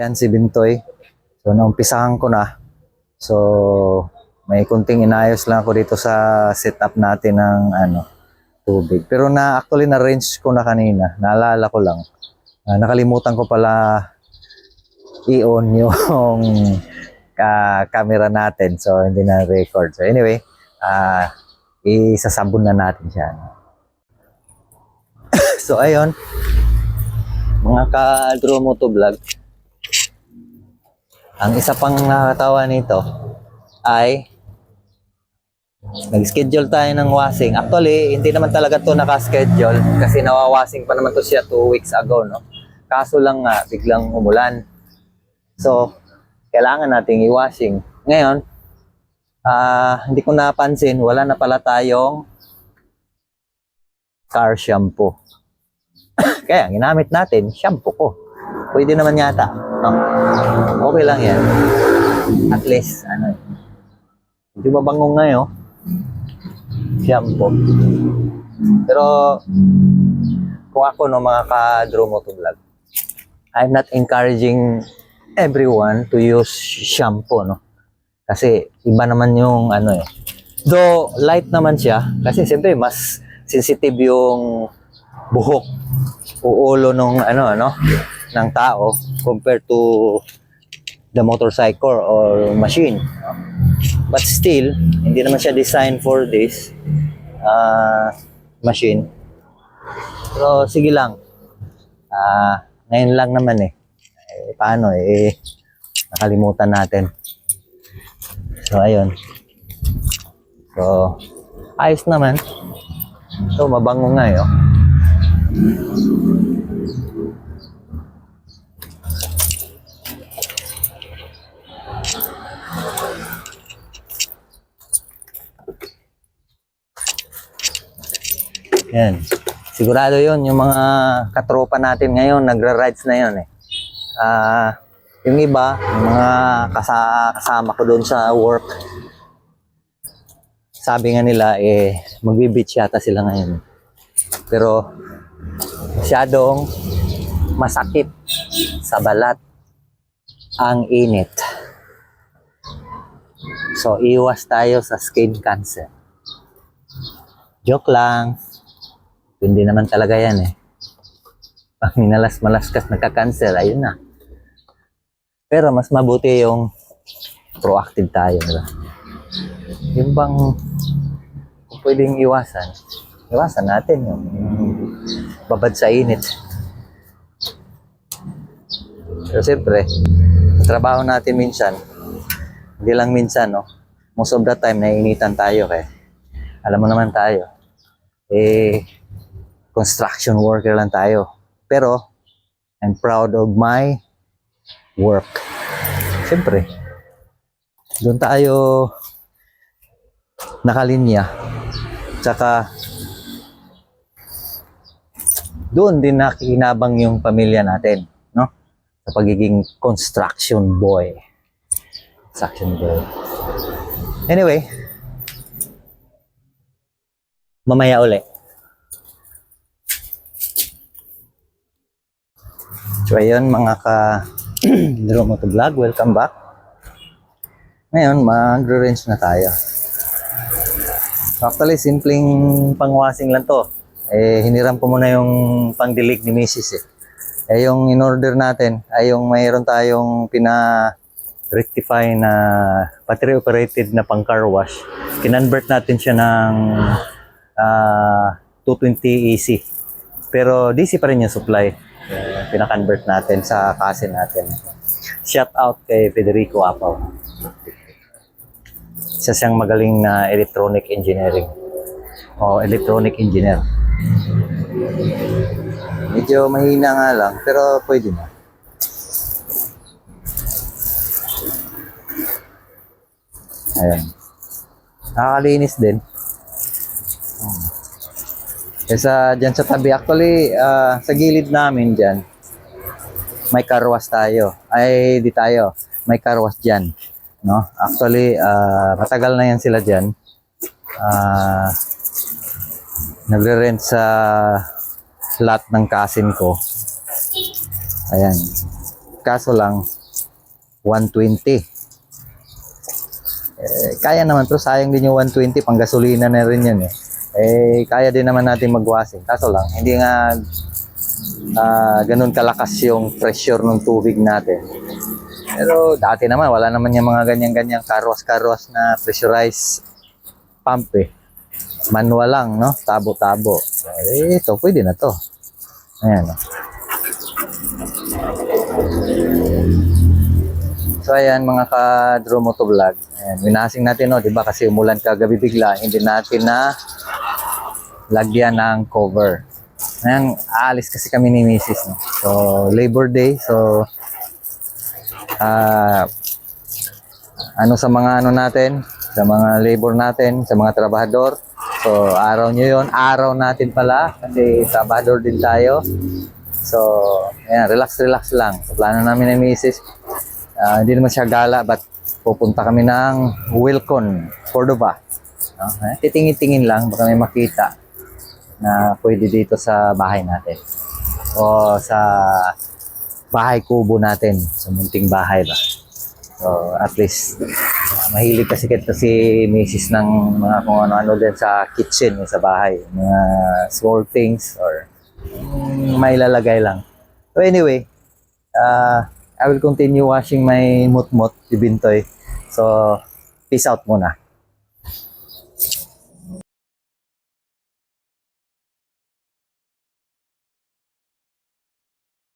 Yan si Bintoy. So naumpisahan ko na. So may kunting inayos lang ako dito sa setup natin ng tubig. Pero actually na-range ko na kanina. Naalala ko lang. Nakalimutan ko pala i-on yung camera natin. So hindi na record. So anyway, isasabon na natin siya. So ayun, mga ka-Draw Moto Vlog. Ang isa pang nakakatawa nito ay nag-schedule tayo ng washing. Actually, hindi naman talaga to naka-schedule kasi nawawashing pa naman to siya 2 weeks ago, no? Kaso lang nga, biglang umulan. So, kailangan nating i-washing. Ngayon, hindi ko napansin, wala na pala tayong car shampoo. Kaya, ginamit natin, shampoo ko. Pwede naman yata. Okay lang yan. At least, medyo mabango ngayon. Shampoo. Pero, kung ako, no, mga ka-Draw Moto Vlog, I'm not encouraging everyone to use shampoo, no? Kasi, iba naman yung, Though, light naman siya, kasi siyempre, mas sensitive yung buhok o ulo nung, ng tao compared to the motorcycle or machine. But still, hindi naman siya designed for this machine. Pero sige lang. Ngayon lang naman paano nakalimutan natin. So ayun. So ayos naman. So mabango nga Yan. Sigurado yon yung mga katropa natin ngayon, nagra-rides na yun yung iba, yung mga kasama ko doon sa work, sabi nga nila, magbe-beach yata sila ngayon. Pero, masyadong masakit sa balat ang init. So, iwas tayo sa skin cancer. Joke lang. Hindi naman talaga yan Pag minalas-malas kas nagka-cancer, ayun na. Pero mas mabuti yung proactive tayo, diba? Yung bang kung pwedeng iwasan natin yung babad sa init. Pero siyempre, sa trabaho natin minsan, hindi lang minsan, most of the time, naiinitan tayo alam mo naman tayo, construction worker lang tayo. Pero, I'm proud of my work. Siyempre, doon tayo nakalinya. Tsaka, doon din nakikinabang yung pamilya natin, no? Sa pagiging construction boy. Anyway, mamaya ulit. So ayun mga ka-Draw Moto Vlog, welcome back. Ngayon, mag-range na tayo. So actually, simpleng pang-washing lang to. Hiniram ko muna yung pang-dilig ni Mrs. Yung in-order natin ay yung mayroon tayong rectify na battery operated na pang-car wash. Kinonvert natin siya ng 220 AC. Pero DC pa rin yung supply. Pinakonvert natin sa kasin natin. Shout out kay Federico Apaw. Isa siyang magaling na electronic engineering o electronic engineer. Medyo mahina nga lang pero pwede na. Ayan. Nakakalinis din. Dyan sa tabi, actually, sa gilid namin dyan, may car wash tayo. May car wash dyan. No? Actually, matagal na yan sila dyan. Nagre-rent sa lot ng kasin ko. Ayan. Kaso lang, 120. Kaya naman, pero sayang din yung 120, pang gasolina na rin yun eh. Kaya din naman natin mag-washing. Kaso lang, hindi nga ganun kalakas yung pressure ng tubig natin. Pero dati naman, wala naman yung mga ganyan-ganyan karwas-karwas na pressurized pump eh. Manual lang, no? Tabo-tabo. Ito, pwede na to. Ayan, no? So ayan mga ka-Drew Motovlog, ayan, winasing natin, no, 'di ba? Kasi umulan kagabi bigla, hindi natin na lagyan ng cover. Ayan, aalis kasi kami ni Mrs. No? So Labor Day, so ano sa mga ano natin, sa mga labor natin, sa mga trabahador. So araw nyo 'yon, araw natin pala kasi trabahador din tayo. So ayan, relax lang. So plano namin ni Mrs. Hindi naman siya gala, but pupunta kami ng Wilcon, Cordova. Titingin-tingin lang, baka may makita na pwede dito sa bahay natin. O sa bahay kubo natin, sa munting bahay ba. So at least, mahilig kasi kita si Mrs. ng mga kung ano-ano din sa kitchen, sa bahay. Mga small things or may lalagay lang. So anyway, I will continue washing my mutmut, ibintoy. So, peace out muna.